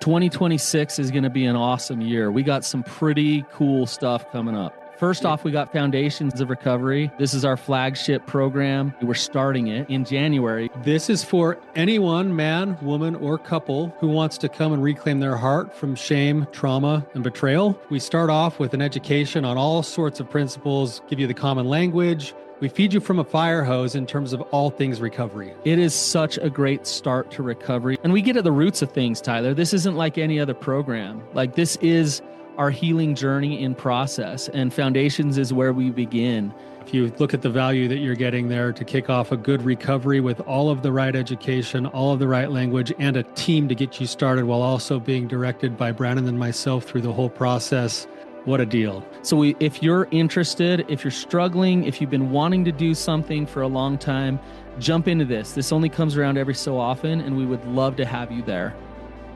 2026 is going to be an awesome year. We got some pretty cool stuff coming up. First off, we got Foundations of Recovery. This is our flagship program. We're starting it in January. This is for anyone, man, woman, or couple who wants to come and reclaim their heart from shame, trauma, and betrayal. We start off with an education on all sorts of principles, give you the common language. We feed you from a fire hose in terms of all things recovery. It is such a great start to recovery. And we get at the roots of things, Tyler. This isn't like any other program. Like, this is our healing journey in process, and Foundations is where we begin. If you look at the value that you're getting there to kick off a good recovery with all of the right education, all of the right language, and a team to get you started while also being directed by Brannon and myself through the whole process, what a deal. So if you're interested, if you're struggling, if you've been wanting to do something for a long time, jump into this. This only comes around every so often, and we would love to have you there.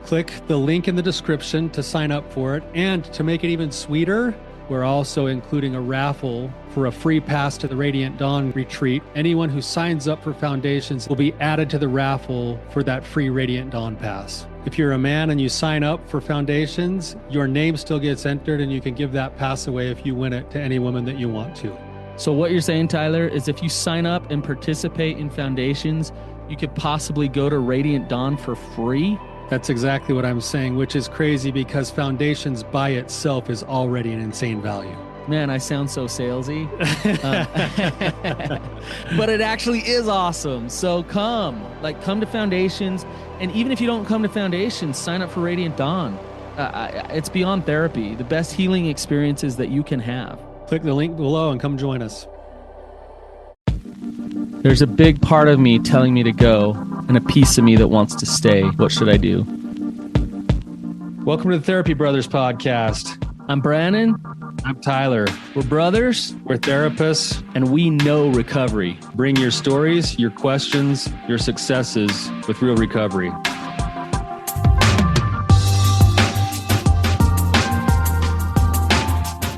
Click the link in the description to sign up for it. And to make it even sweeter, we're also including a raffle for a free pass to the Radiant Dawn retreat. Anyone who signs up for Foundations will be added to the raffle for that free Radiant Dawn pass. If you're a man and you sign up for Foundations, your name still gets entered, and you can give that pass away if you win it to any woman that you want to. So what you're saying, Tyler, is if you sign up and participate in Foundations, you could possibly go to Radiant Dawn for free? That's exactly what I'm saying, which is crazy because Foundations by itself is already an insane value. Man, I sound so salesy. But it actually is awesome. So come to Foundations. And even if you don't come to Foundations, sign up for Radiant Dawn. It's beyond therapy, the best healing experiences that you can have. Click the link below and come join us. There's a big part of me telling me to go and a piece of me that wants to stay. What should I do? Welcome to the Therapy Brothers podcast. I'm Brannon. I'm Tyler. We're brothers. We're therapists. And we know recovery. Bring your stories, your questions, your successes with real recovery.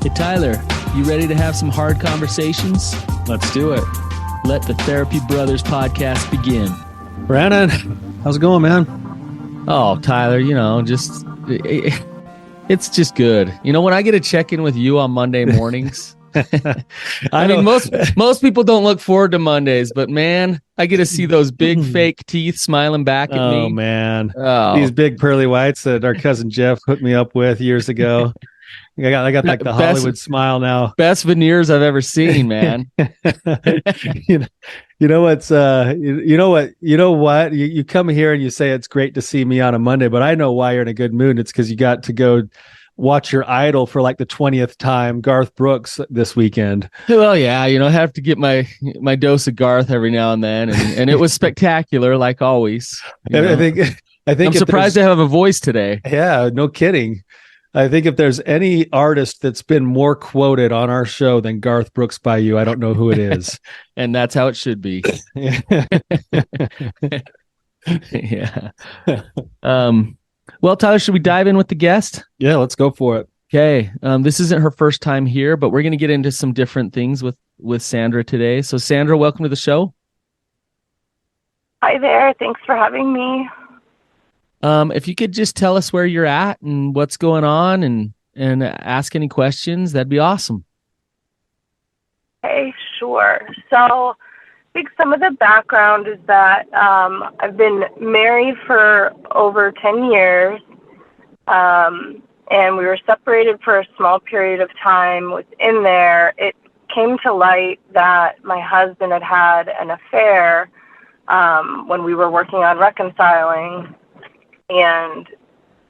Hey, Tyler, you ready to have some hard conversations? Let's do it. Let the Therapy Brothers podcast begin. Brannon, how's it going, man? Oh, Tyler, it's just good. You know, when I get to check in with you on Monday mornings, I mean, most people don't look forward to Mondays, but man, I get to see those big fake teeth smiling back at me. Oh, man. These big pearly whites that our cousin Jeff hooked me up with years ago. I got like the Hollywood smile now. Best veneers I've ever seen, man. You know what? You come here and you say it's great to see me on a Monday, but I know why you're in a good mood. It's because you got to go watch your idol for like the 20th time, Garth Brooks, this weekend. Well, yeah, I have to get my dose of Garth every now and then, and it was spectacular, like always. I think I'm surprised to have a voice today. Yeah, no kidding. I think if there's any artist that's been more quoted on our show than Garth Brooks by you, I don't know who it is. And that's how it should be. Yeah. Well, Tyler, should we dive in with the guest? Yeah, let's go for it. Okay. This isn't her first time here, but we're going to get into some different things with Sandra today. So Sandra, welcome to the show. Hi there. Thanks for having me. If you could just tell us where you're at and what's going on and ask any questions, that'd be awesome. Okay, sure. So I think some of the background is that I've been married for over 10 years, and we were separated for a small period of time. Within there, it came to light that my husband had had an affair when we were working on reconciling. And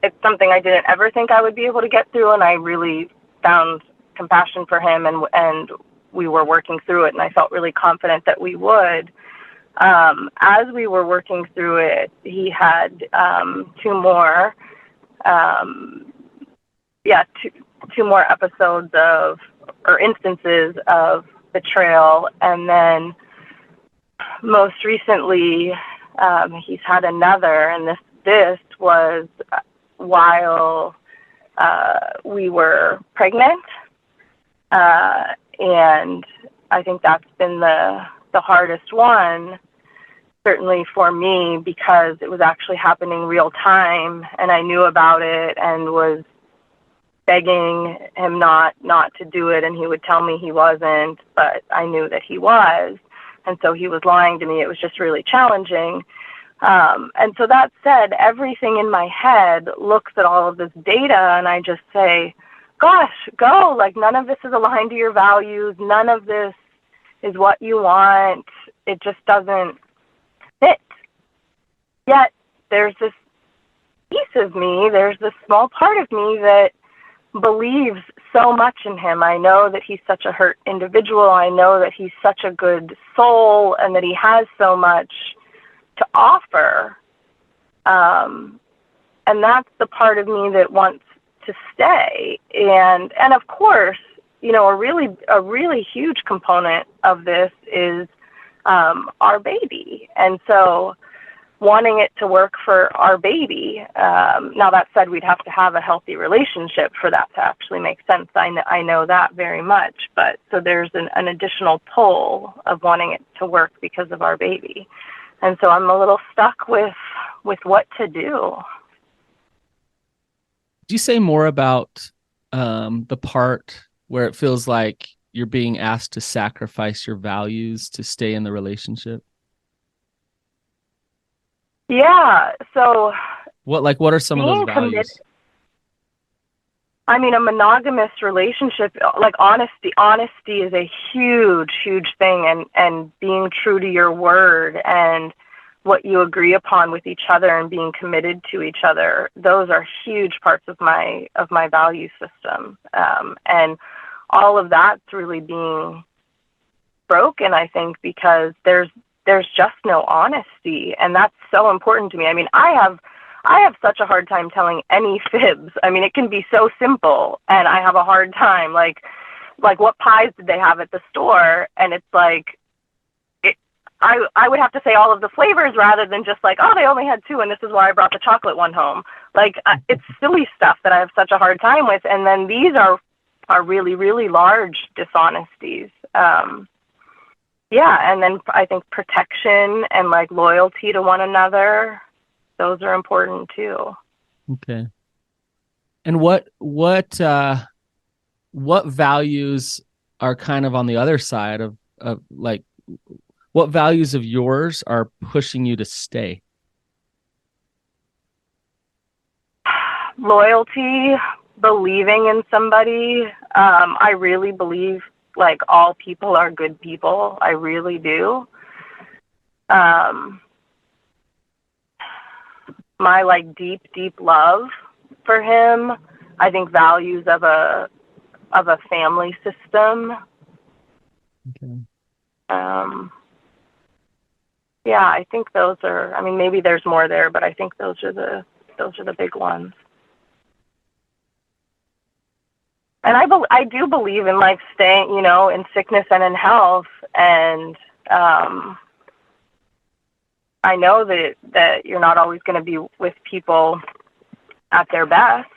it's something I didn't ever think I would be able to get through, and I really found compassion for him, and we were working through it, and I felt really confident that we would. As we were working through it, he had two more episodes or instances of betrayal, and then most recently he's had another, and this was while we were pregnant, and I think that's been the hardest one. certainly for me, because it was actually happening real time and I knew about it and was begging him not to do it, and he would tell me he wasn't, but I knew that he was, and so he was lying to me. It was just really challenging. And so that said, everything in my head looks at all of this data and I just say, gosh, go, like none of this is aligned to your values. None of this is what you want. It just doesn't fit. Yet there's this piece of me, there's this small part of me that believes so much in him. I know that he's such a hurt individual. I know that he's such a good soul and that he has so much to offer. And that's the part of me that wants to stay. And of course, you know, a really huge component of this is our baby. And so wanting it to work for our baby. Now that said, we'd have to have a healthy relationship for that to actually make sense. I know that very much, but so there's an additional pull of wanting it to work because of our baby. And so I'm a little stuck with what to do. Do you say more about the part where it feels like you're being asked to sacrifice your values to stay in the relationship? Yeah. So what are some of those values? I mean, a monogamous relationship, like honesty is a huge, huge thing, and being true to your word and what you agree upon with each other and being committed to each other. Those are huge parts of my value system. And all of that's really being broken, I think, because there's just no honesty, and that's so important to me. I mean, I have such a hard time telling any fibs. I mean, it can be so simple, and I have a hard time, like what pies did they have at the store? And it's like, I would have to say all of the flavors rather than just like, oh, they only had 2, and this is why I brought the chocolate one home. Like, it's silly stuff that I have such a hard time with. And then these are really, really large dishonesties. Yeah, and then I think protection and like loyalty to one another, those are important too. Okay. And what values are kind of on the other side of like, what values of yours are pushing you to stay? Loyalty, believing in somebody. I really believe like all people are good people. I really do. My like deep, deep love for him. I think values of a family system. Okay. Yeah, I think those are, I mean, maybe there's more there, but I think those are the big ones. And I do believe in like staying, you know, in sickness and in health. And I know that you're not always going to be with people at their best.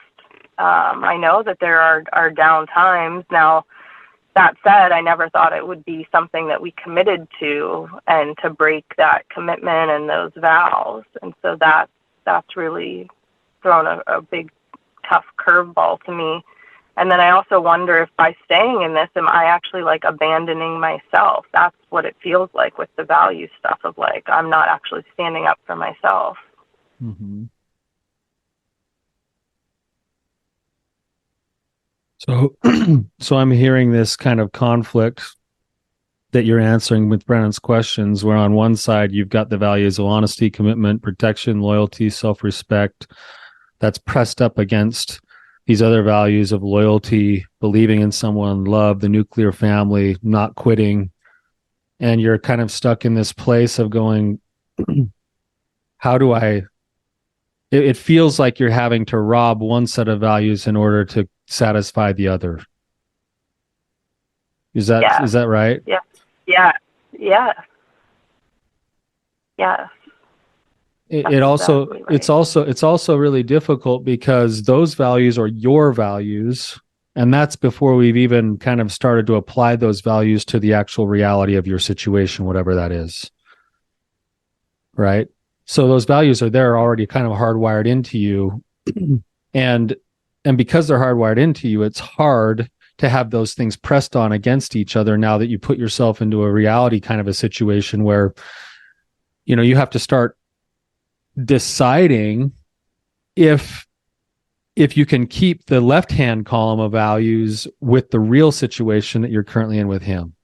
I know that there are down times. Now, that said, I never thought it would be something that we committed to, and to break that commitment and those vows. And so that's really thrown a big, tough curveball to me. And then I also wonder if by staying in this, am I actually like abandoning myself? That's what it feels like with the value stuff of like, I'm not actually standing up for myself. Mm-hmm. So I'm hearing this kind of conflict that you're answering with Brannon's questions, where on one side, you've got the values of honesty, commitment, protection, loyalty, self-respect. That's pressed up against these other values of loyalty, believing in someone, love, the nuclear family, not quitting. And you're kind of stuck in this place of going, how do it feels like you're having to rob one set of values in order to satisfy the other. Is that right? Yeah. Yeah. Yeah. Yeah. It's also really difficult because those values are your values, and that's before we've even kind of started to apply those values to the actual reality of your situation, whatever that is. right? So those values are there already kind of hardwired into you. and because they're hardwired into you, it's hard to have those things pressed on against each other now that you put yourself into a reality kind of a situation where, you have to start deciding if you can keep the left-hand column of values with the real situation that you're currently in with him.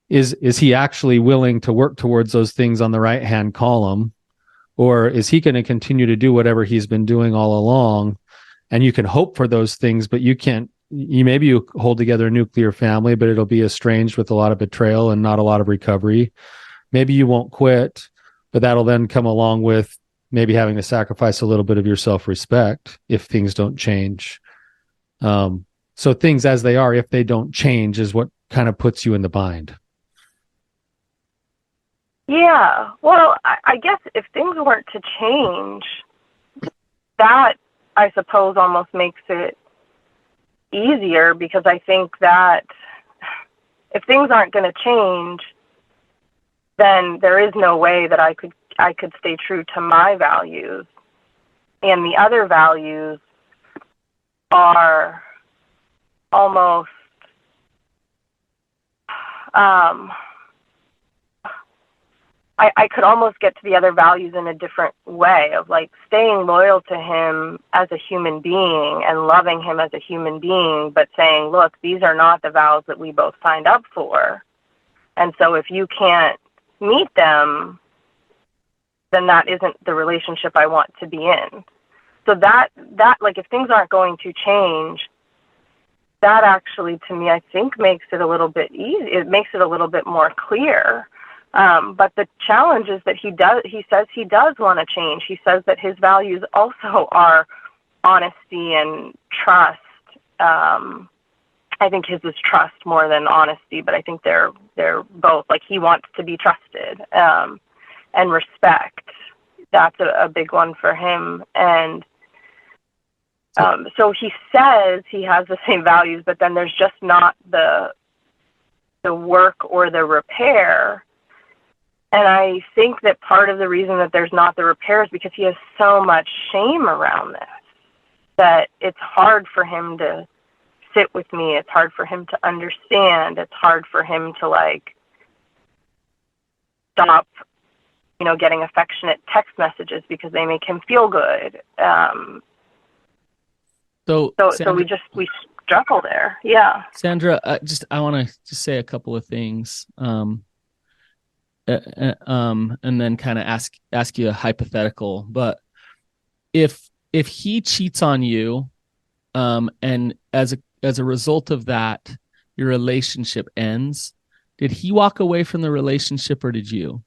Is he actually willing to work towards those things on the right-hand column? Or is he going to continue to do whatever he's been doing all along? And you can hope for those things, but you can't. Maybe you hold together a nuclear family, but it'll be estranged with a lot of betrayal and not a lot of recovery. Maybe you won't quit, but that'll then come along with maybe having to sacrifice a little bit of your self-respect if things don't change. So things as they are, if they don't change, is what kind of puts you in the bind. Yeah. Well, I guess if things weren't to change, that, I suppose, almost makes it easier, because I think that if things aren't going to change, then there is no way that I could stay true to my values. And the other values are almost I could almost get to the other values in a different way, of like staying loyal to him as a human being and loving him as a human being, but saying, look, these are not the vows that we both signed up for. And so if you can't meet them, then that isn't the relationship I want to be in. So that like, if things aren't going to change, that actually, to me, I think makes it a little bit easy. It makes it a little bit more clear. But the challenge is that he says he does want to change. He says that his values also are honesty and trust. I think his is trust more than honesty, but I think they're both. Like, he wants to be trusted, and respect. That's a big one for him. And so he says he has the same values, but then there's just not the work or the repair. And I think that part of the reason that there's not the repair is because he has so much shame around this, that it's hard for him to sit with me. It's hard for him to understand. It's hard for him to, like, stop, getting affectionate text messages because they make him feel good. So Sandra, we struggle there. Yeah. Sandra, I want to just say a couple of things. And then kind of ask you a hypothetical. But if he cheats on you, and as a result of that, your relationship ends, did he walk away from the relationship, or did you?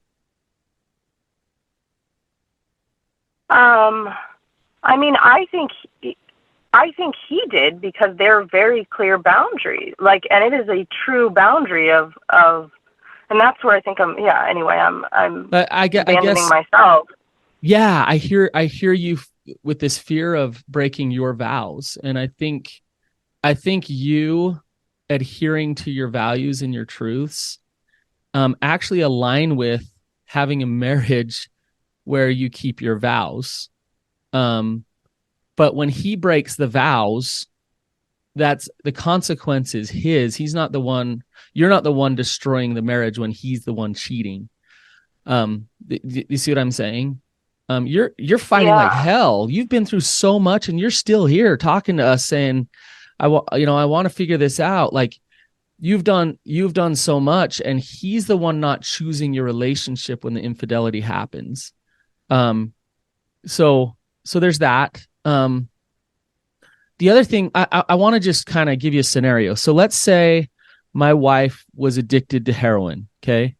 I mean, I think he did, because they're very clear boundaries. Like, and it is a true boundary of. And that's where I think I'm abandoning myself. Yeah, I hear you with this fear of breaking your vows. And I think you adhering to your values and your truths actually align with having a marriage where you keep your vows. But when he breaks the vows, that's the consequence is his. He's not the one. You're not the one destroying the marriage when he's the one cheating. You see what I'm saying? You're fighting like hell. You've been through so much, and you're still here talking to us saying, I want to figure this out. Like, you've done so much, and he's the one not choosing your relationship when the infidelity happens. So there's that. The other thing, I want to just kind of give you a scenario. So let's say my wife was addicted to heroin. Okay.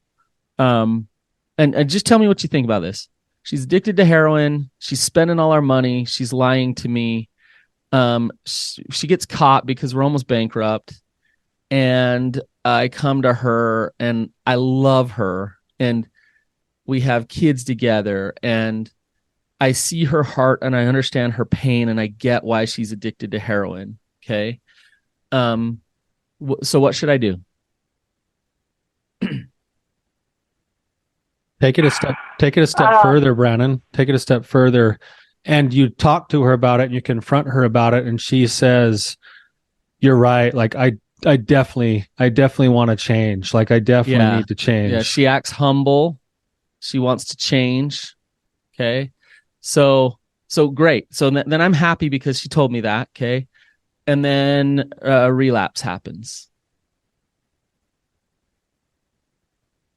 And just tell me what you think about this. She's addicted to heroin. She's spending all our money. She's lying to me. She gets caught because we're almost bankrupt. And I come to her, and I love her, and we have kids together, and I see her heart, and I understand her pain, and I get why she's addicted to heroin. Okay. So what should I do? Take it a step further, Brannon. Take it a step further. And you talk to her about it and you confront her about it. And she says, you're right. Like, I definitely want to change. Like, I definitely need to change. Yeah. She acts humble. She wants to change. Okay. So great. So then I'm happy because she told me that. Okay. And then a relapse happens.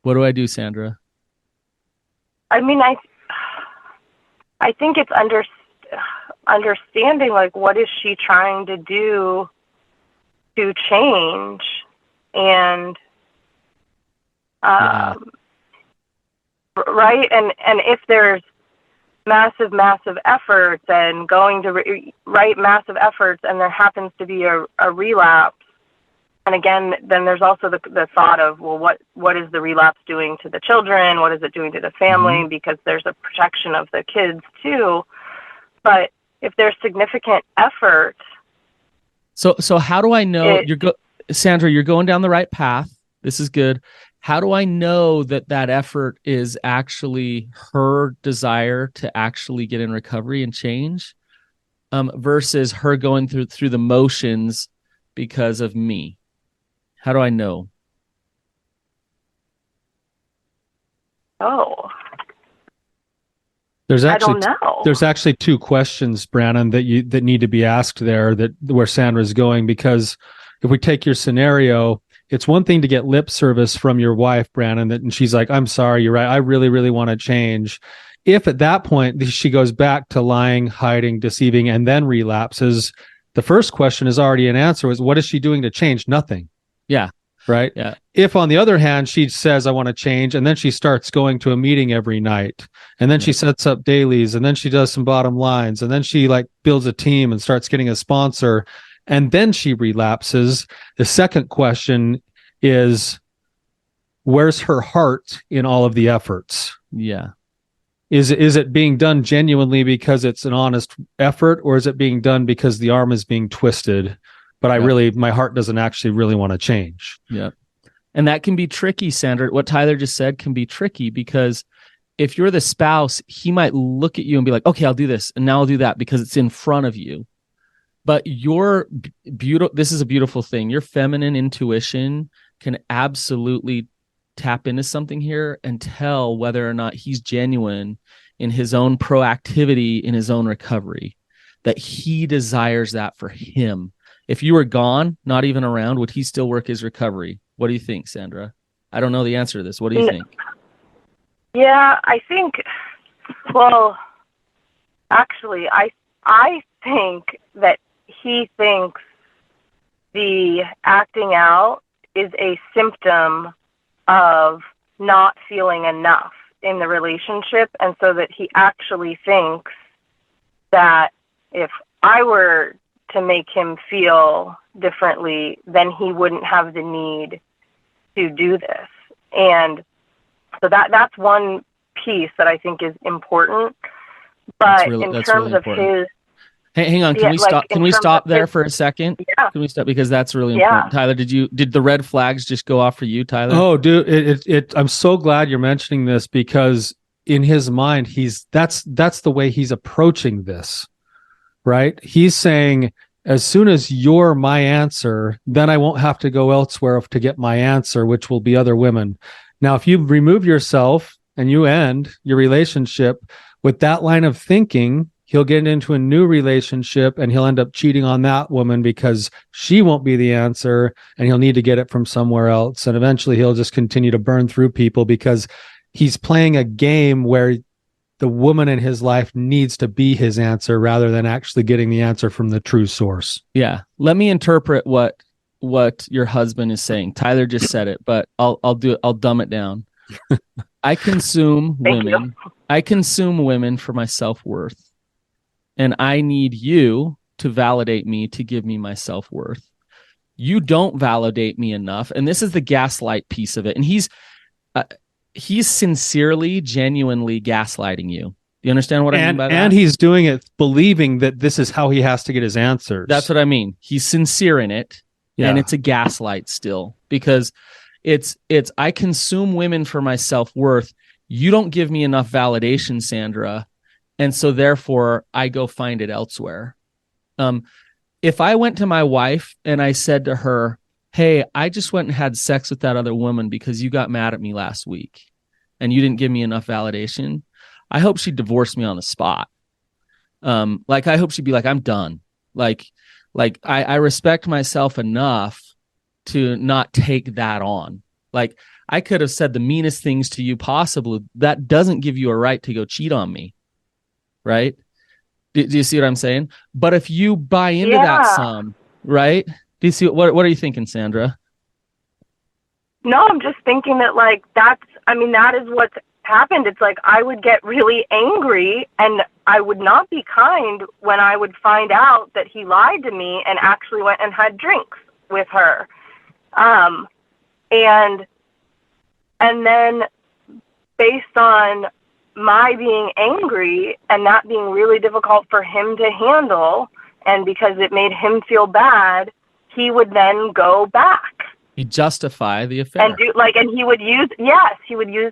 What do I do, Sandra? I mean, I think it's understanding, like, what is she trying to do to change? And, right. And if there's massive efforts and going to massive efforts, and there happens to be a relapse. And again, then there's also the thought of, well, what is the relapse doing to the children? What is it doing to the family? Mm-hmm. Because there's a protection of the kids too. But if there's significant effort. So how do I know Sandra, you're going down the right path. This is good. How do I know that effort is actually her desire to actually get in recovery and change, versus her going through the motions because of me? How do I know? Oh, there's actually, I don't know. There's actually two questions, Brannon, that need to be asked there, where Sandra's going, because if we take your scenario, it's one thing to get lip service from your wife, Brannon, and she's like, I'm sorry, you're right, I really, really want to change. If at that point she goes back to lying, hiding, deceiving, and then relapses, the first question is already an answer. What is she doing to change? Nothing. Yeah. Right. Yeah. If on the other hand, she says, I want to change, and then she starts going to a meeting every night, and then she sets up dailies, and then she does some bottom lines, and then she builds a team and starts getting a sponsor, and then she relapses. The second question is, where's her heart in all of the efforts? Yeah. Is it being done genuinely because it's an honest effort, or is it being done because the arm is being twisted, but my heart doesn't actually really want to change? Yeah. And that can be tricky, Sandra. What Tyler just said can be tricky, because if you're the spouse, he might look at you and be like, okay, I'll do this, and now I'll do that because it's in front of you. But your beautiful, this is a beautiful thing. Your feminine intuition can absolutely tap into something here and tell whether or not he's genuine in his own proactivity, in his own recovery, that he desires that for him. If you were gone, not even around, would he still work his recovery? What do you think, Sandra? I don't know the answer to this. What do you think? Yeah, I think, well, actually, I think that he thinks the acting out is a symptom of not feeling enough in the relationship. And so that he actually thinks that if I were to make him feel differently, then he wouldn't have the need to do this. And so that's one piece that I think is important. But in terms of his... Hey, hang on. Can we stop? Can we stop there for a second? Yeah. Can we stop? Because that's really important. Tyler, did the red flags just go off for you, Tyler? Oh, dude, I'm so glad you're mentioning this, because in his mind, that's the way he's approaching this, right? He's saying, as soon as you're my answer, then I won't have to go elsewhere to get my answer, which will be other women. Now, if you remove yourself and you end your relationship with that line of thinking, he'll get into a new relationship and he'll end up cheating on that woman because she won't be the answer, and he'll need to get it from somewhere else. And eventually he'll just continue to burn through people because he's playing a game where the woman in his life needs to be his answer rather than actually getting the answer from the true source. Yeah. Let me interpret what your husband is saying. Tyler just said it, but I'll dumb it down. I consume women. I consume women for my self-worth. And I need you to validate me, to give me my self-worth. You don't validate me enough. And this is the gaslight piece of it. And he's sincerely, genuinely gaslighting you. Do you understand what I mean by that? And he's doing it believing that this is how he has to get his answers. That's what I mean. He's sincere in it. Yeah. And it's a gaslight still, because it's I consume women for my self-worth. you don't give me enough validation, Sandra. And so therefore I go find it elsewhere. If I went to my wife and I said to her, hey, I just went and had sex with that other woman because you got mad at me last week and you didn't give me enough validation, I hope she'd divorce me on the spot. Like, I hope she'd be like, I'm done. Like I respect myself enough to not take that on. Like, I could have said the meanest things to you possible. That doesn't give you a right to go cheat on me. Right? Do you see what I'm saying? But if you buy into that some, right? Do you see what are you thinking, Sandra? No, I'm just thinking that, like, that is what's happened. It's like I would get really angry and I would not be kind when I would find out that he lied to me and actually went and had drinks with her. And then based on my being angry and that being really difficult for him to handle, and because it made him feel bad, he would then go back. He'd justify the affair. And he would use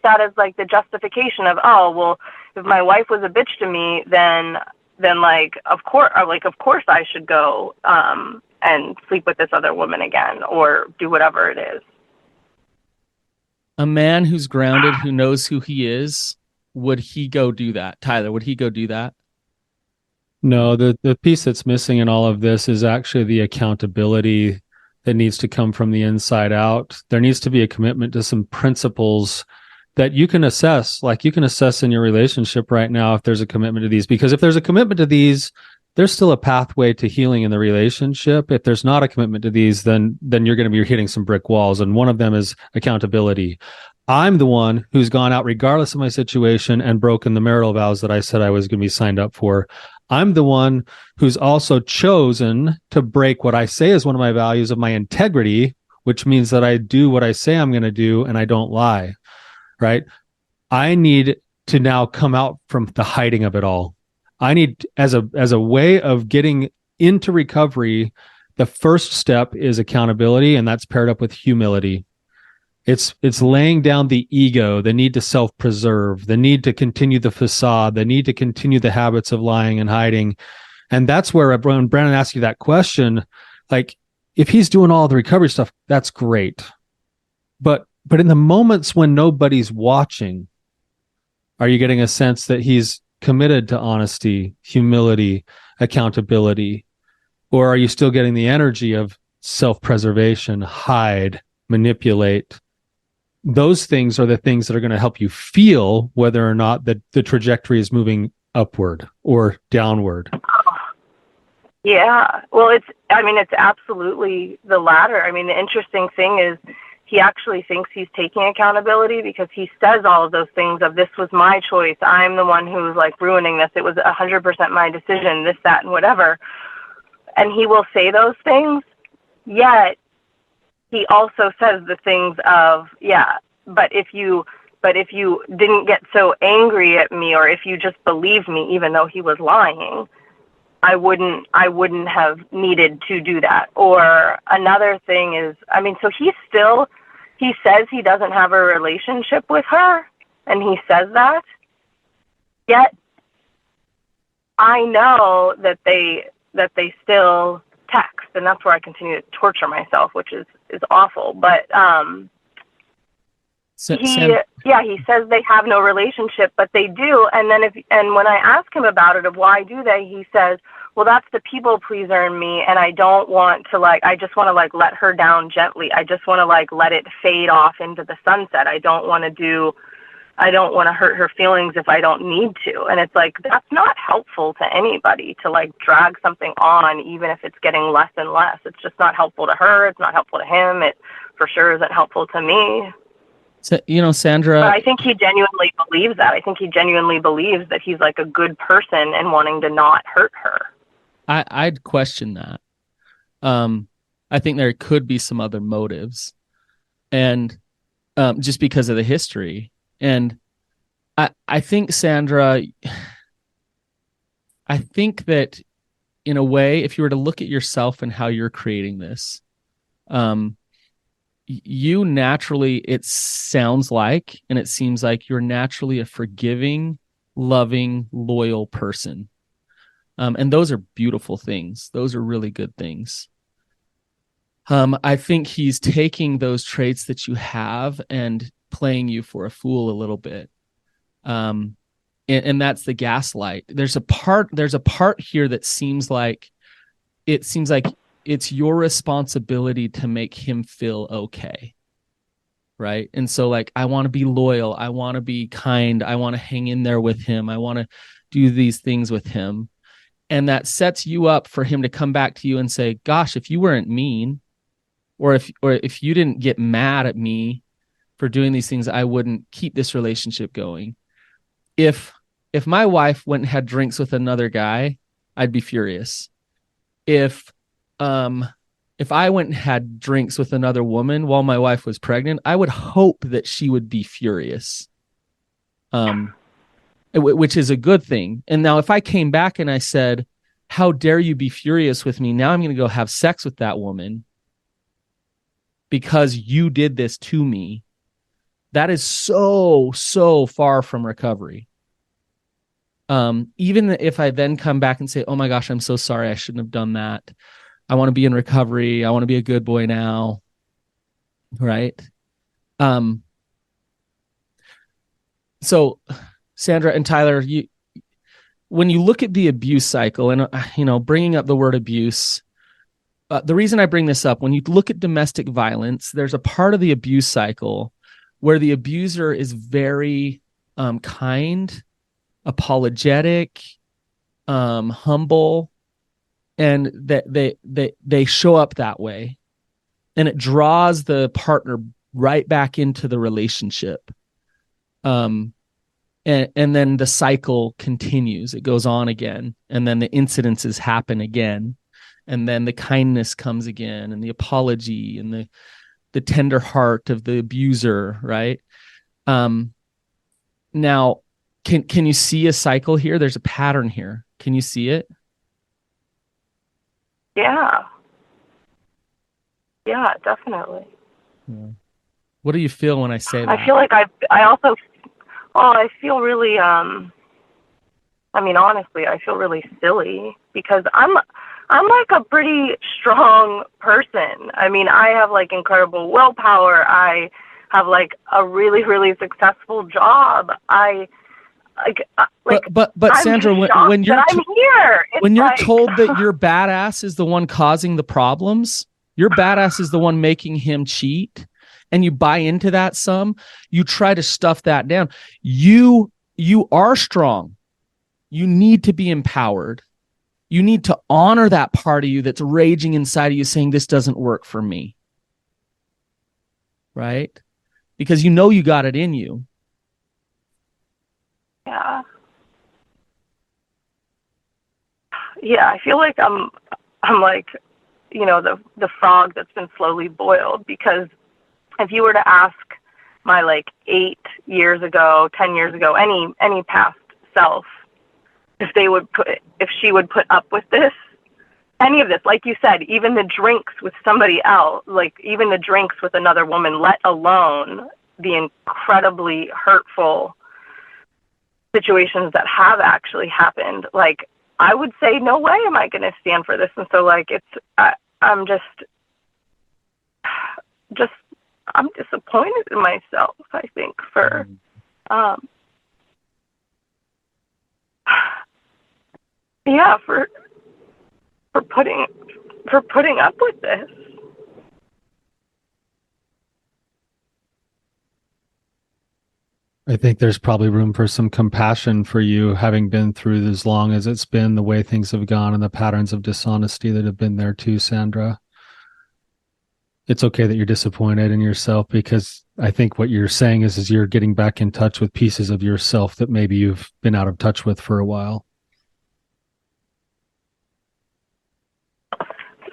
that as like the justification of, oh, well, if my wife was a bitch to me, then of course I should go and sleep with this other woman again or do whatever it is. A man who's grounded, who knows who he is, would he go do that? Tyler, would he go do that? No, the piece that's missing in all of this is actually the accountability that needs to come from the inside out. There needs to be a commitment to some principles that you can assess. Like, you can assess in your relationship right now if there's a commitment to these, because if there's a commitment to these, there's still a pathway to healing in the relationship. If there's not a commitment to these, then you're going to be hitting some brick walls. And one of them is accountability. I'm the one who's gone out regardless of my situation and broken the marital vows that I said I was going to be signed up for. I'm the one who's also chosen to break what I say is one of my values of my integrity, which means that I do what I say I'm going to do and I don't lie, right? I need to now come out from the hiding of it all. I need, as a way of getting into recovery, the first step is accountability, and that's paired up with humility. It's laying down the ego, the need to self-preserve, the need to continue the facade, the need to continue the habits of lying and hiding. And that's where, when Brannon asked you that question, like, if he's doing all the recovery stuff, that's great. But in the moments when nobody's watching, are you getting a sense that he's committed to honesty, humility, accountability? Or are you still getting the energy of self-preservation, hide, manipulate? Those things are the things that are going to help you feel whether or not the trajectory is moving upward or downward. Yeah. Well, it's absolutely the latter. I mean, the interesting thing is he actually thinks he's taking accountability because he says all of those things of, this was my choice. I'm the one who's like ruining this. It was 100% my decision, this, that, and whatever. And he will say those things, yet he also says the things of, yeah, but if you didn't get so angry at me, or if you just believed me, even though he was lying, I wouldn't have needed to do that. Or another thing is, so he says he doesn't have a relationship with her, and he says that, yet I know that they still text, and that's where I continue to torture myself, which is awful. But he says they have no relationship, but they do. And then when I ask him about it, of why do they, he says, well, that's the people pleaser in me, and I don't want to, like, I just want to, like, let her down gently. I just want to, like, let it fade off into the sunset. I don't want to hurt her feelings if I don't need to. And it's like, that's not helpful to anybody to, like, drag something on, even if it's getting less and less. It's just not helpful to her. It's not helpful to him. It for sure isn't helpful to me. So, Sandra, but I think he genuinely believes that. I think he genuinely believes that he's like a good person and wanting to not hurt her. I'd question that. I think there could be some other motives, and just because of the history. And I think, Sandra, I think that in a way, if you were to look at yourself and how you're creating this, you naturally, it sounds like, and it seems like you're naturally a forgiving, loving, loyal person. And those are beautiful things. Those are really good things. I think he's taking those traits that you have and playing you for a fool a little bit. And that's the gaslight. There's a part here that seems like it's your responsibility to make him feel okay. Right. And so like, I want to be loyal. I want to be kind. I want to hang in there with him. I want to do these things with him. And that sets you up for him to come back to you and say, gosh, if you weren't mean, or if you didn't get mad at me for doing these things, I wouldn't keep this relationship going. If my wife went and had drinks with another guy, I'd be furious. If I went and had drinks with another woman while my wife was pregnant, I would hope that she would be furious. Which is a good thing. And now if I came back and I said, how dare you be furious with me? Now I'm going to go have sex with that woman because you did this to me. That is so, so far from recovery. Even if I then come back and say, oh my gosh, I'm so sorry, I shouldn't have done that. I want to be in recovery. I want to be a good boy now. Right. So Sandra and Tyler, when you look at the abuse cycle and, bringing up the word abuse, the reason I bring this up, when you look at domestic violence, there's a part of the abuse cycle where the abuser is very kind, apologetic, humble, and that they show up that way, and it draws the partner right back into the relationship. And then the cycle continues. It goes on again, and then the incidences happen again, and then the kindness comes again, and the apology, and the tender heart of the abuser, right? Now, can you see a cycle here? There's a pattern here. Can you see it? Yeah. Yeah, definitely. Yeah. What do you feel when I say that? I feel like I feel really, honestly, I feel really silly because I'm like a pretty strong person. I mean, I have like incredible willpower. I have like a really, really successful job. But Sandra, when you're here, when you're told that your badass is the one causing the problems, your badass is the one making him cheat, and you buy into that some, you try to stuff that down. You are strong. You need to be empowered. You need to honor that part of you that's raging inside of you saying, this doesn't work for me. Right? Because you know you got it in you. Yeah. Yeah, I feel like I'm like, the frog that's been slowly boiled, because if you were to ask my like 8 years ago, 10 years ago, any past self, if she would put up with this, any of this, like you said, even the drinks with somebody else, like even the drinks with another woman, let alone the incredibly hurtful situations that have actually happened, like I would say, no way am I going to stand for this. And so like, I'm disappointed in myself, I think, for, for putting up with this. I think there's probably room for some compassion for you, having been through as long as it's been, the way things have gone, and the patterns of dishonesty that have been there too, Sandra. It's okay that you're disappointed in yourself, because I think what you're saying is you're getting back in touch with pieces of yourself that maybe you've been out of touch with for a while.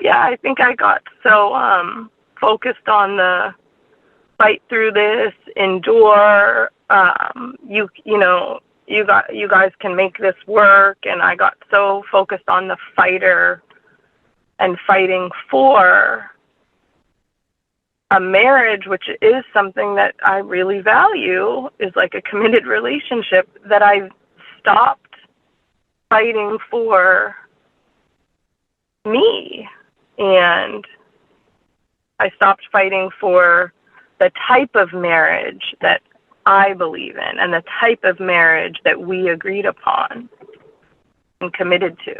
Yeah, I think I got so focused on the fight through this, endure, you guys can make this work, and I got so focused on the fighter and fighting for a marriage, which is something that I really value, is like a committed relationship, that I've stopped fighting for me. And I stopped fighting for the type of marriage that I believe in and the type of marriage that we agreed upon and committed to.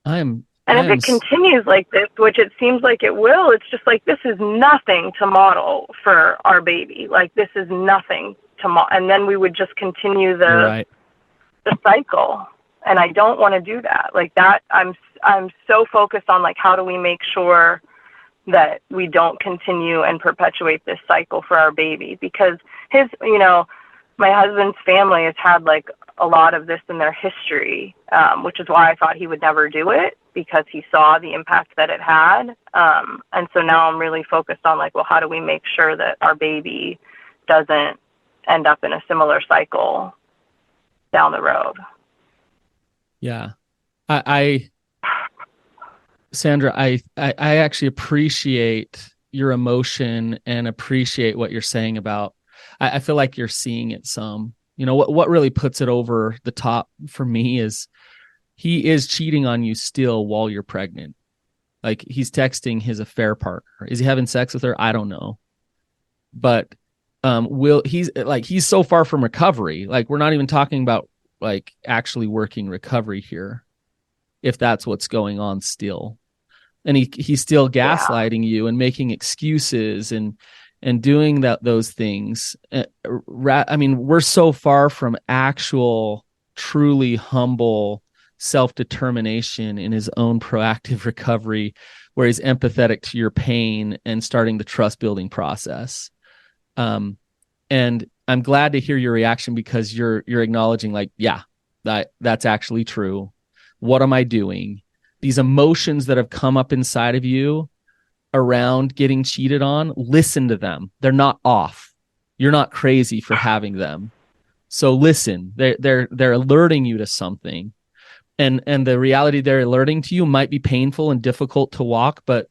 And if it continues like this, which it seems like it will, it's just like, this is nothing to model for our baby. Like, this is nothing to and then we would just continue the cycle. And I don't want to do that. Like that, I'm so focused on like, how do we make sure that we don't continue and perpetuate this cycle for our baby? Because my husband's family has had like a lot of this in their history, which is why I thought he would never do it, because he saw the impact that it had. And so now I'm really focused on like, well, how do we make sure that our baby doesn't end up in a similar cycle down the road? Yeah. Sandra, I actually appreciate your emotion and appreciate what you're saying about, I feel like you're seeing it some. What really puts it over the top for me is he is cheating on you still while you're pregnant. Like, he's texting his affair partner. Is he having sex with her? I don't know. But he's so far from recovery. Like, we're not even talking about like actually working recovery here, if that's what's going on still. And he's still gaslighting you and making excuses and doing those things. I mean, we're so far from actual, truly humble self-determination in his own proactive recovery, where he's empathetic to your pain and starting the trust building process. And I'm glad to hear your reaction, because you're acknowledging like, yeah, that's actually true. What am I doing? These emotions that have come up inside of you around getting cheated on, listen to them. They're not off. You're not crazy for having them. So listen, they're alerting you to something. And the reality they're alerting to you might be painful and difficult to walk, but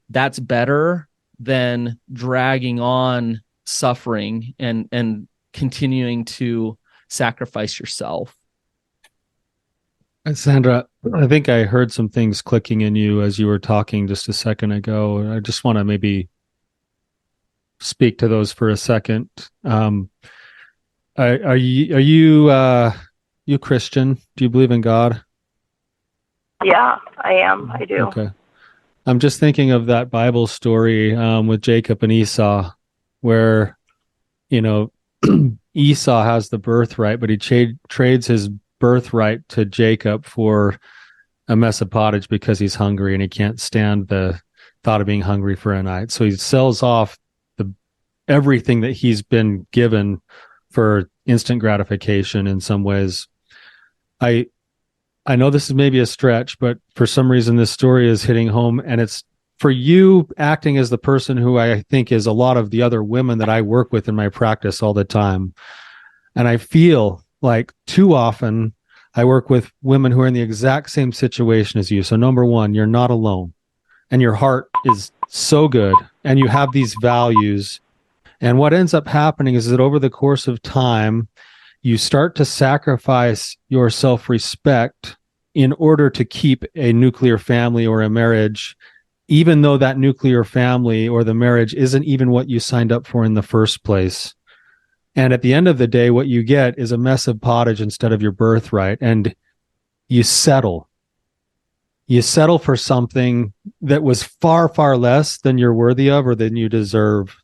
that's better than dragging on suffering and continuing to sacrifice yourself. Sandra, I think I heard some things clicking in you as you were talking just a second ago. I just want to maybe speak to those for a second. Are you Christian? Do you believe in God? Yeah, I am. I do. Okay. I'm just thinking of that Bible story with Jacob and Esau, where, Esau has the birthright, but he trades his birthright to Jacob for a mess of pottage because he's hungry and he can't stand the thought of being hungry for a night. So he sells off everything that he's been given for instant gratification in some ways. I know this is maybe a stretch, but for some reason this story is hitting home, and it's for you acting as the person who I think is a lot of the other women that I work with in my practice all the time. And I feel like too often I work with women who are in the exact same situation as you. So number one, you're not alone, and your heart is so good, and you have these values. And what ends up happening is that over the course of time, you start to sacrifice your self-respect in order to keep a nuclear family or a marriage, even though that nuclear family or the marriage isn't even what you signed up for in the first place. And at the end of the day, what you get is a mess of pottage instead of your birthright. And you settle. You settle for something that was far, far less than you're worthy of or than you deserve.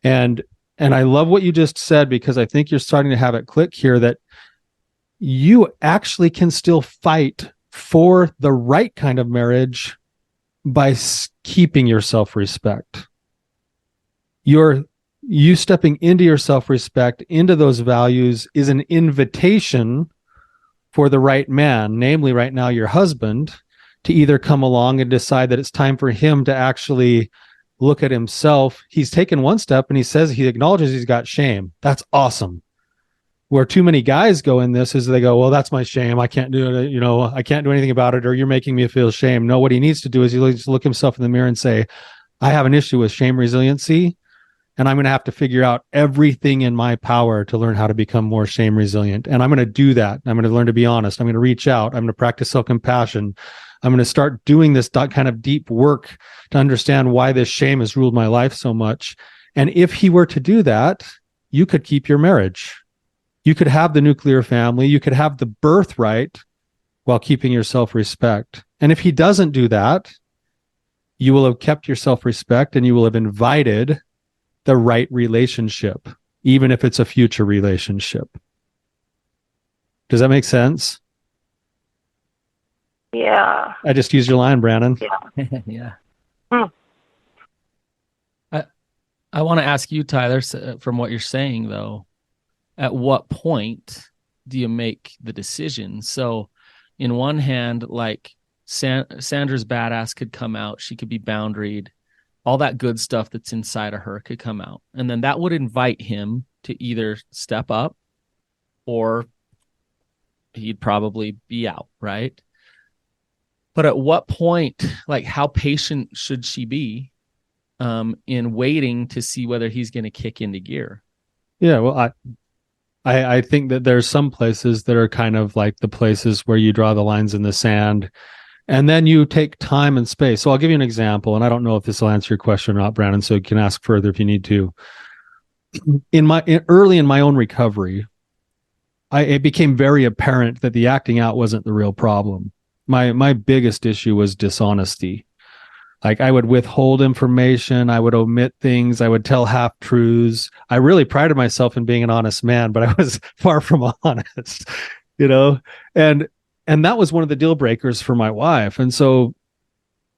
And I love what you just said, because I think you're starting to have it click here that you actually can still fight for the right kind of marriage by keeping your self-respect. You stepping into your self-respect, into those values, is an invitation for the right man, namely right now your husband, to either come along and decide that it's time for him to actually look at himself. He's taken one step and he acknowledges he's got shame. That's awesome. Where too many guys go in this is they go, well, that's my shame. I can't do it. I can't do anything about it, or you're making me feel shame. No, what he needs to do is he needs to look himself in the mirror and say, I have an issue with shame resiliency, and I'm going to have to figure out everything in my power to learn how to become more shame resilient. And I'm going to do that. I'm going to learn to be honest. I'm going to reach out. I'm going to practice self-compassion. I'm going to start doing this kind of deep work to understand why this shame has ruled my life so much. And if he were to do that, you could keep your marriage. You could have the nuclear family. You could have the birthright while keeping your self-respect. And if he doesn't do that, you will have kept your self-respect and you will have invited the right relationship, even if it's a future relationship. Does that make sense? Yeah. I just used your line, Brannon. Yeah. Yeah. Hmm. I want to ask you, Tyler, from what you're saying, though, at what point do you make the decision? So in one hand, like Sandra's badass could come out. She could be boundaried. All that good stuff that's inside of her could come out. And then that would invite him to either step up or he'd probably be out, right? But at what point, like how patient should she be in waiting to see whether he's going to kick into gear? Yeah, well, I think that there's some places that are kind of like the places where you draw the lines in the sand and then you take time and space. So I'll give you an example, and I don't know if this will answer your question or not, Brannon, so you can ask further if you need to. Early in my own recovery, it became very apparent that the acting out wasn't the real problem. My biggest issue was dishonesty. Like I would withhold information, I would omit things, I would tell half truths. I really prided myself in being an honest man, but I was far from honest, and that was one of the deal breakers for my wife. And so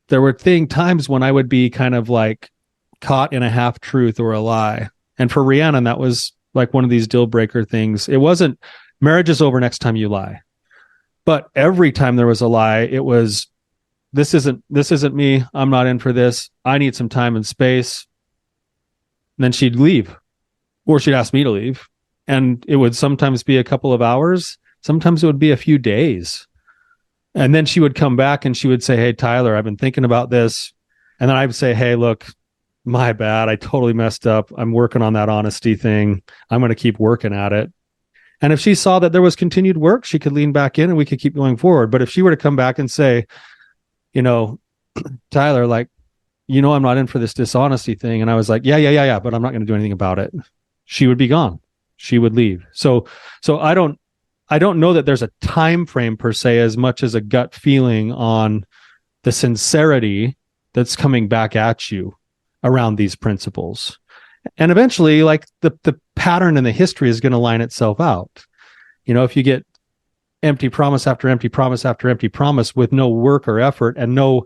there were times when I would be kind of like caught in a half truth or a lie. And for Rhiannon, that was like one of these deal breaker things. It wasn't marriage is over next time you lie. But every time there was a lie, it was, this isn't me. I'm not in for this. I need some time and space. And then she'd leave, or she'd ask me to leave. And it would sometimes be a couple of hours. Sometimes it would be a few days. And then she would come back and she would say, hey, Tyler, I've been thinking about this. And then I would say, hey, look, my bad. I totally messed up. I'm working on that honesty thing. I'm going to keep working at it. And if she saw that there was continued work, she could lean back in and we could keep going forward. But if she were to come back and say, Tyler, like, I'm not in for this dishonesty thing. And I was like, yeah, but I'm not going to do anything about it. She would be gone. She would leave. So I don't know that there's a time frame per se, as much as a gut feeling on the sincerity that's coming back at you around these principles. And eventually, like the pattern and the history is going to line itself out. If you get empty promise after empty promise after empty promise with no work or effort and no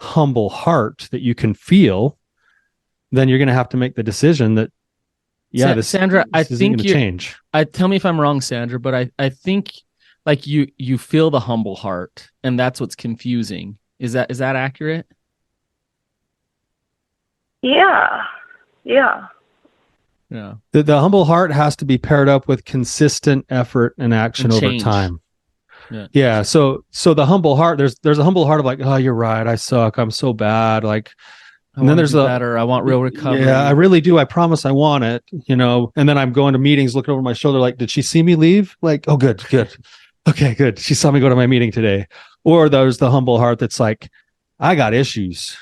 humble heart that you can feel, then you're going to have to make the decision that, Sandra, I think you change. Tell me if I'm wrong, Sandra, but I think like you feel the humble heart, and that's what's confusing. Is that accurate? Yeah. The humble heart has to be paired up with consistent effort and action and over time. Yeah. So the humble heart, there's a humble heart of like, oh, you're right, I suck, I'm so bad. Like, and then there's better. I want real recovery. Yeah, I really do. I promise I want it, And then I'm going to meetings, looking over my shoulder, like, did she see me leave? Like, oh, good. Okay, good. She saw me go to my meeting today. Or there's the humble heart that's like, I got issues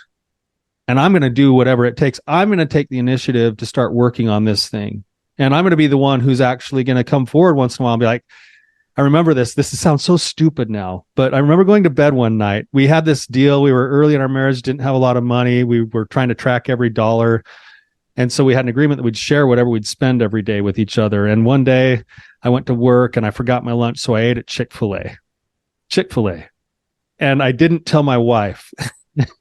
and I'm going to do whatever it takes. I'm going to take the initiative to start working on this thing. And I'm going to be the one who's actually going to come forward once in a while and be like, I remember this sounds so stupid now, but I remember going to bed one night. We had this deal. We were early in our marriage, didn't have a lot of money. We were trying to track every dollar. And so we had an agreement that we'd share whatever we'd spend every day with each other. And one day I went to work and I forgot my lunch. So I ate at Chick-fil-A. And I didn't tell my wife.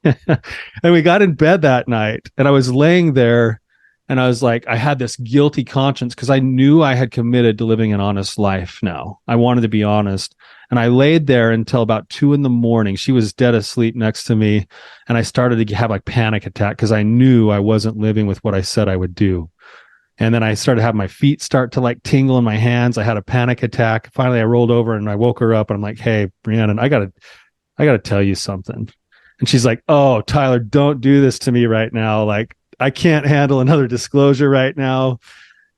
And we got in bed that night and I was laying there and I was like, I had this guilty conscience because I knew I had committed to living an honest life now. I wanted to be honest. And I laid there until about 2 a.m. She was dead asleep next to me. And I started to have like panic attack because I knew I wasn't living with what I said I would do. And then I started to have my feet start to like tingle in my hands. I had a panic attack. Finally, I rolled over and I woke her up and I'm like, hey, Brannon, I gotta tell you something. And she's like, "Oh, Tyler, don't do this to me right now. Like, I can't handle another disclosure right now."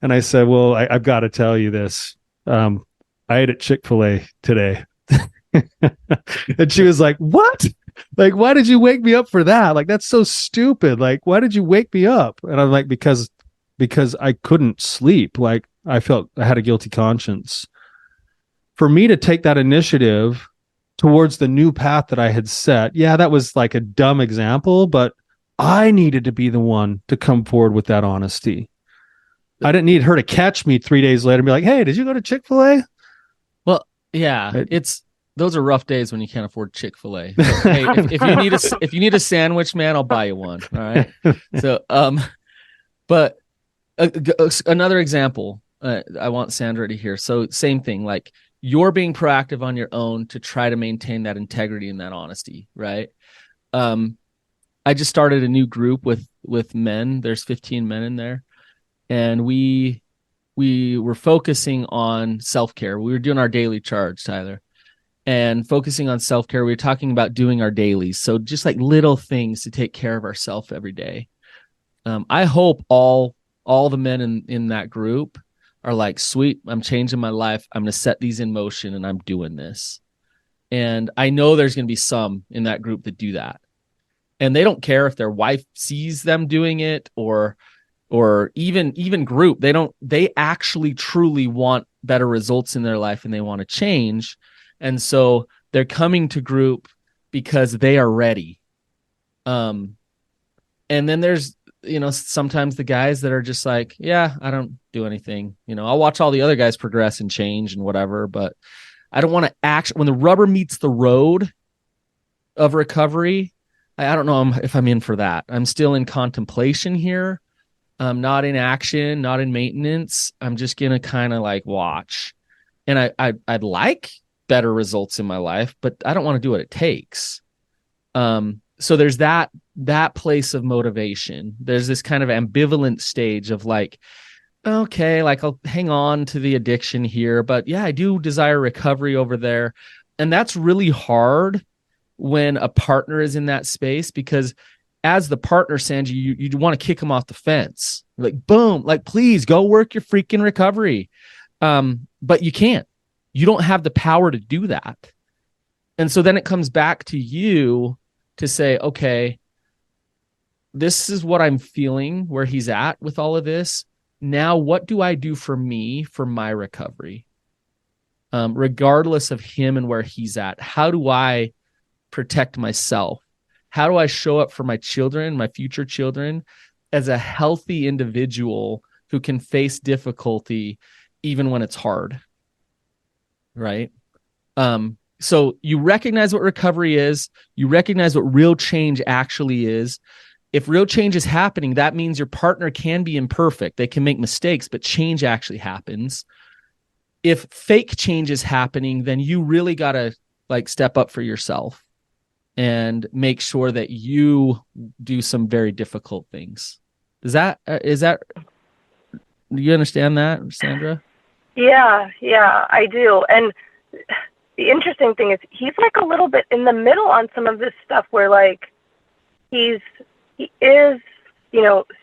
And I said, "Well, I've got to tell you this. I ate at Chick-fil-A today." And she was like, "What? Like, why did you wake me up for that? Like, that's so stupid. Like, why did you wake me up?" And I'm like, because I couldn't sleep. Like, I felt I had a guilty conscience. For me to take that initiative towards the new path that I had set, yeah, that was like a dumb example, but I needed to be the one to come forward with that honesty. I didn't need her to catch me 3 days later and be like, "Hey, did you go to Chick-fil-A?" Well, yeah, those are rough days when you can't afford Chick-fil-A. So, hey, if you need a sandwich, man, I'll buy you one. All right. So, but another example, I want Sandra to hear. So same thing, like you're being proactive on your own to try to maintain that integrity and that honesty, right? I just started a new group with men. There's 15 men in there, and we were focusing on self-care. We were doing our daily charge, Tyler, and focusing on self-care. We were talking about doing our dailies. So just like little things to take care of ourselves every day. I hope all the men in that group are like, sweet, I'm changing my life. I'm going to set these in motion and I'm doing this. And I know there's going to be some in that group that do that. And they don't care if their wife sees them doing it or even group. They actually truly want better results in their life and they want to change. And so they're coming to group because they are ready. And then there's, sometimes the guys that are just like, yeah, I don't do anything. I'll watch all the other guys progress and change and whatever, but I don't want to when the rubber meets the road of recovery, I don't know if I'm in for that. I'm still in contemplation here. I'm not in action, not in maintenance. I'm just going to kind of like watch. And I'd like better results in my life, but I don't want to do what it takes. So there's that place of motivation. There's this kind of ambivalent stage of like, okay, like I'll hang on to the addiction here, but yeah, I do desire recovery over there. And that's really hard when a partner is in that space, because as the partner, Sandra, you want to kick them off the fence. Like, boom, like, please go work your freaking recovery. But you can't. You don't have the power to do that. And so then it comes back to you to say, okay, this is what I'm feeling where he's at with all of this. Now, what do I do for me, for my recovery? Regardless of him and where he's at, how do I protect myself? How do I show up for my children, my future children, as a healthy individual who can face difficulty even when it's hard? Right? So you recognize what recovery is. You recognize what real change actually is. If real change is happening, that means your partner can be imperfect. They can make mistakes, but change actually happens. If fake change is happening, then you really got to like step up for yourself and make sure that you do some very difficult things. Do you understand that, Sandra? Yeah, I do. And the interesting thing is he's like a little bit in the middle on some of this stuff where like he is,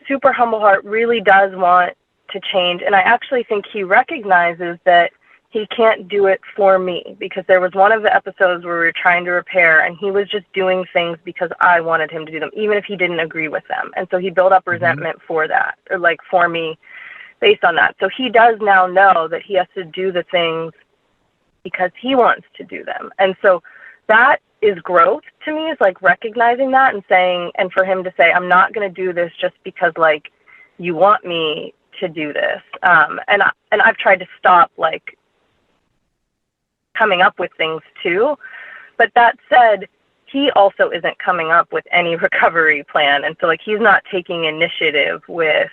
super humble heart, really does want to change. And I actually think he recognizes that he can't do it for me, because there was one of the episodes where we were trying to repair and he was just doing things because I wanted him to do them, even if he didn't agree with them. And so he built up resentment for that, or like for me based on that. So he does now know that he has to do the things because he wants to do them. And so that is growth to me, is like recognizing that and saying, and for him to say, I'm not going to do this just because like you want me to do this. And I've tried to stop like coming up with things too. But that said, he also isn't coming up with any recovery plan. And so like he's not taking initiative with,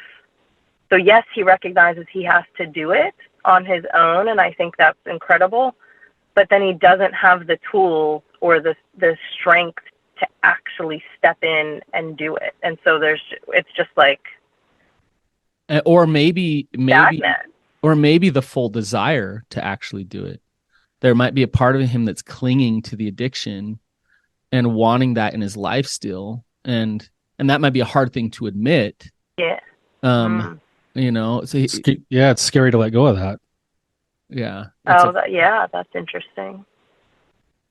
so yes, he recognizes he has to do it on his own. And I think that's incredible. But then he doesn't have the tools or the strength to actually step in and do it. And so it's just like, or maybe the full desire to actually do it. There might be a part of him that's clinging to the addiction and wanting that in his life still. And that might be a hard thing to admit. Yeah. You know, so it's scary to let go of that. Yeah. That's interesting.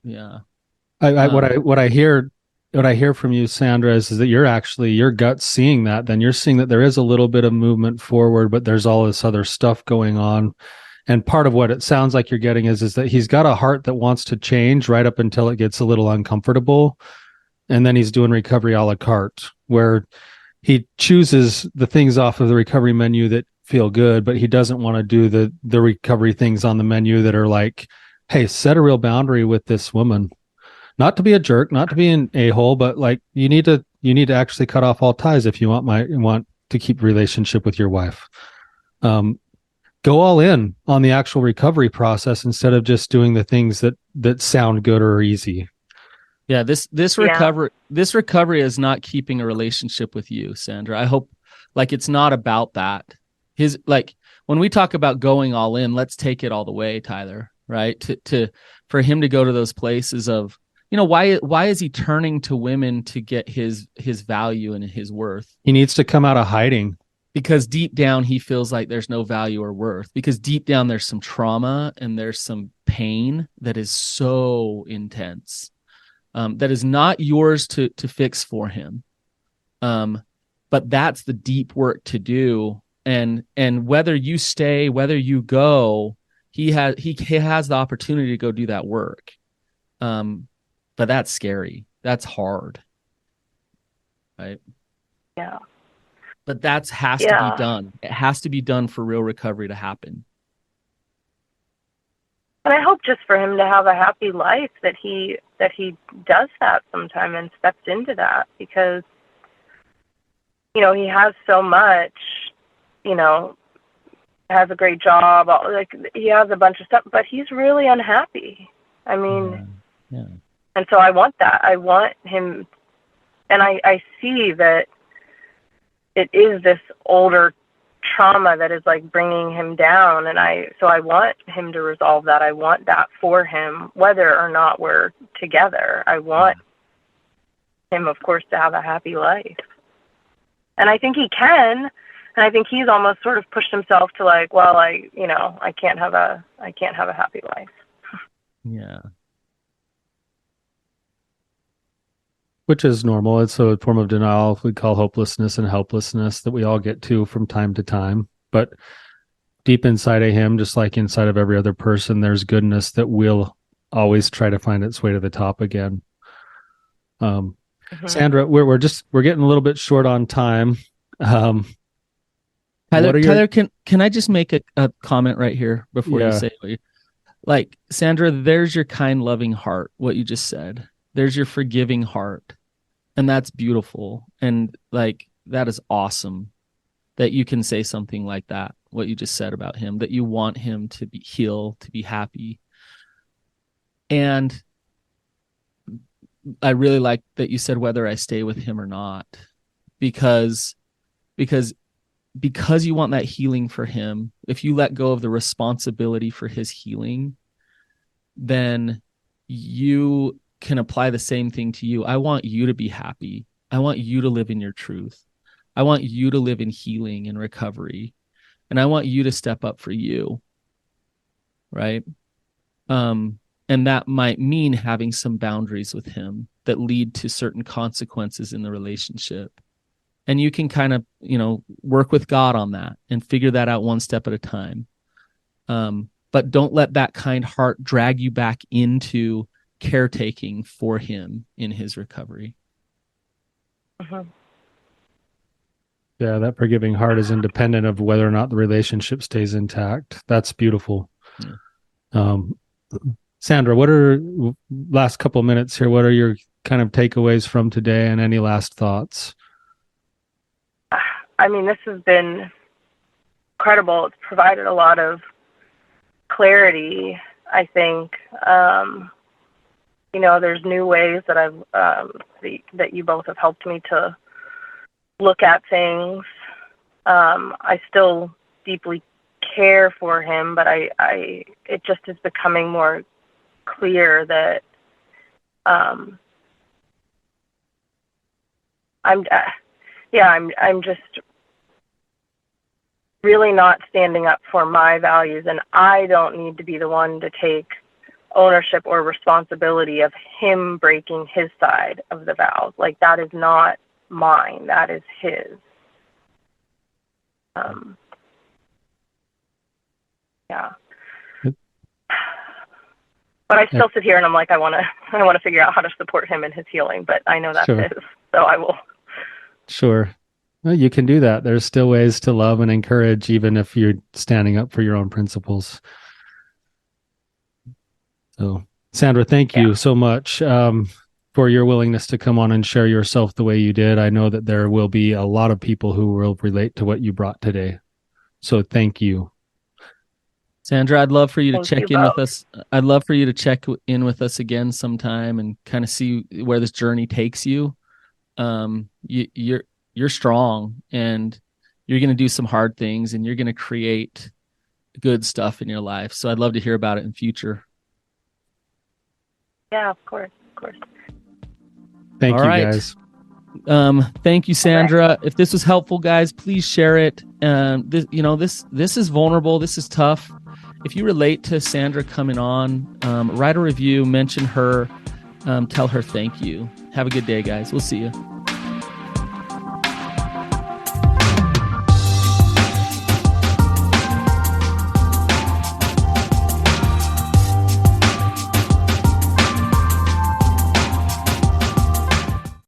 Yeah. What I hear from you, Sandra, is that you're actually, your gut's seeing that. Then you're seeing that there is a little bit of movement forward, but there's all this other stuff going on. And part of what it sounds like you're getting is that he's got a heart that wants to change right up until it gets a little uncomfortable. And then he's doing recovery a la carte, where he chooses the things off of the recovery menu that feel good, but he doesn't want to do the recovery things on the menu that are like, hey, set a real boundary with this woman. Not to be a jerk, not to be an a-hole, but like you need to actually cut off all ties if you want to keep relationship with your wife. Go all in on the actual recovery process instead of just doing the things that sound good or easy. Yeah, this recovery is not keeping a relationship with you, Sandra. I hope it's not about that. When we talk about going all in, let's take it all the way, Tyler, right? For him to go to those places of, why is he turning to women to get his value and his worth? He needs to come out of hiding. Because deep down, he feels like there's no value or worth. Because deep down, there's some trauma and there's some pain that is so intense, that is not yours to fix for him. But that's the deep work to do. And whether you stay, whether you go, he has the opportunity to go do that work. But that's scary. That's hard. Right? Yeah. But that has to be done. It has to be done for real recovery to happen. And I hope just for him to have a happy life that he does that sometime and steps into that, because, he has so much, has a great job, he has a bunch of stuff, but he's really unhappy. I mean, yeah. And so I want that. I want him, and I see that it is this older trauma that is bringing him down, and so I want him to resolve that. I want that for him, whether or not we're together. I want him, of course, to have a happy life, and I think he can. And I think he's almost sort of pushed himself to I can't have a happy life. Yeah. Which is normal. It's a form of denial we call hopelessness and helplessness that we all get to from time to time. But deep inside of him, just like inside of every other person, there's goodness that will always try to find its way to the top again. Sandra, we're getting a little bit short on time. Tyler, can I just make a comment right here before you say it? Sandra, there's your kind, loving heart, what you just said. There's your forgiving heart. And that's beautiful. And that is awesome that you can say something like that, what you just said about him, that you want him to be healed, to be happy. And I really like that you said whether I stay with him or not, because you want that healing for him. If you let go of the responsibility for his healing, then you can apply the same thing to you. I want you to be happy. I want you to live in your truth. I want you to live in healing and recovery. And I want you to step up for you. Right? And that might mean having some boundaries with him that lead to certain consequences in the relationship. And you can kind of, work with God on that and figure that out one step at a time. But don't let that kind heart drag you back into caretaking for him in his recovery. Yeah, that forgiving heart is independent of whether or not the relationship stays intact. That's beautiful. Yeah. Sandra, what are last couple of minutes here? What are your kind of takeaways from today, and any last thoughts? I mean, this has been incredible. It's provided a lot of clarity, I think. There's new ways that that you both have helped me to look at things. I still deeply care for him, but it just is becoming more clear that I'm just really not standing up for my values, and I don't need to be the one to take ownership or responsibility of him breaking his side of the vows. Like, that is not mine. That is his. Yeah. But I still sit here and I'm like, I want to figure out how to support him in his healing, but I know that's his, so I will. Sure. Well, you can do that. There's still ways to love and encourage, even if you're standing up for your own principles. So, Sandra, thank you so much for your willingness to come on and share yourself the way you did. I know that there will be a lot of people who will relate to what you brought today. So thank you. Sandra, I'd love for you to check in with us. I'd love for you to check in with us again sometime and kind of see where this journey takes you. You're strong, and you're going to do some hard things, and you're going to create good stuff in your life. So I'd love to hear about it in future. Yeah, of course. Thank you, guys. Thank you, Sandra. If this was helpful, guys, please share it. This is vulnerable. This is tough. If you relate to Sandra coming on, write a review, mention her, tell her thank you. Have a good day, guys. We'll see you.